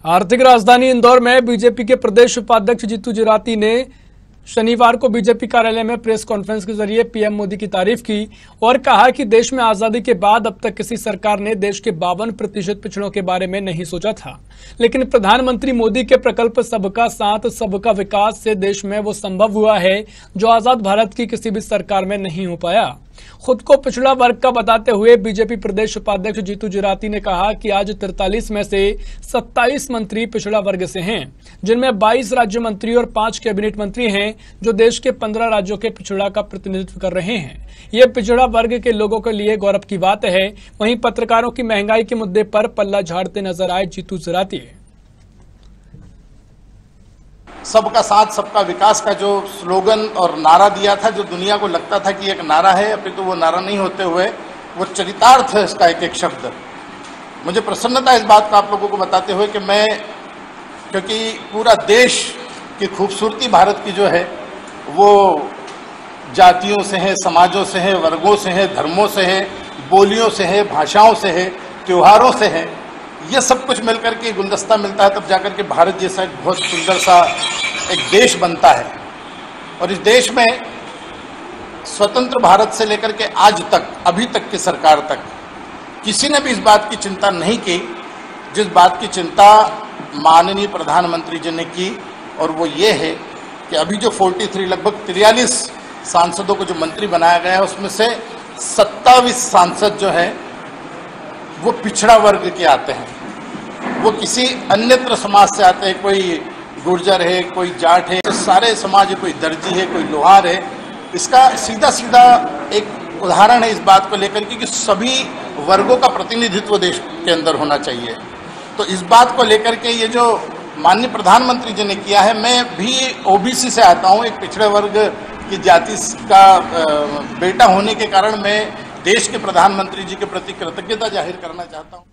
आर्थिक राजधानी इंदौर में बीजेपी के प्रदेश उपाध्यक्ष जीतू जराती ने शनिवार को बीजेपी कार्यालय में प्रेस कॉन्फ्रेंस के जरिए पीएम मोदी की तारीफ की और कहा कि देश में आजादी के बाद अब तक किसी सरकार ने देश के 52% पिछड़ों के बारे में नहीं सोचा था, लेकिन प्रधानमंत्री मोदी के प्रकल्प सबका साथ सबका विकास से देश में वो संभव हुआ है जो आजाद भारत की किसी भी सरकार में नहीं हो पाया। खुद को पिछड़ा वर्ग का बताते हुए बीजेपी प्रदेश उपाध्यक्ष जीतू जराती ने कहा कि आज 43 में से 27 मंत्री पिछड़ा वर्ग से हैं, जिनमें 22 राज्य मंत्री और 5 कैबिनेट मंत्री हैं जो देश के 15 राज्यों के पिछड़ा का प्रतिनिधित्व कर रहे हैं। ये पिछड़ा वर्ग के लोगों के लिए गौरव की बात है। वहीं पत्रकारों की महंगाई के मुद्दे पर पल्ला झाड़ते नजर आए जीतू जराती। सबका साथ सबका विकास का जो स्लोगन और नारा दिया था, जो दुनिया को लगता था कि एक नारा है, अभी तो वो नारा नहीं होते हुए वो चरितार्थ है इसका एक एक शब्द। मुझे प्रसन्नता इस बात का आप लोगों को बताते हुए कि मैं, क्योंकि पूरा देश की खूबसूरती भारत की जो है वो जातियों से है, समाजों से है, वर्गों से है, धर्मों से है, बोलियों से है, भाषाओं से है, त्योहारों से है। ये सब कुछ मिलकर के गुलदस्ता मिलता है, तब जाकर के भारत जैसा एक बहुत सुंदर सा एक देश बनता है। और इस देश में स्वतंत्र भारत से लेकर के आज तक, अभी तक की सरकार तक किसी ने भी इस बात की चिंता नहीं की जिस बात की चिंता माननीय प्रधानमंत्री जी ने की, और वो ये है कि अभी जो 43 लगभग 43 सांसदों को जो मंत्री बनाया गया है उसमें से 27 सांसद जो है वो पिछड़ा वर्ग के आते हैं, वो किसी अन्यत्र समाज से आते हैं। कोई गुर्जर है, कोई जाट है, तो सारे समाज, कोई दर्जी है, कोई लोहार है। इसका सीधा सीधा एक उदाहरण है इस बात को लेकर कि सभी वर्गों का प्रतिनिधित्व देश के अंदर होना चाहिए। तो इस बात को लेकर के ये जो माननीय प्रधानमंत्री जी ने किया है, मैं भी ओबीसी से आता हूँ, एक पिछड़े वर्ग की जाति का बेटा होने के कारण मैं देश के प्रधानमंत्री जी के प्रति कृतज्ञता जाहिर करना चाहता हूं।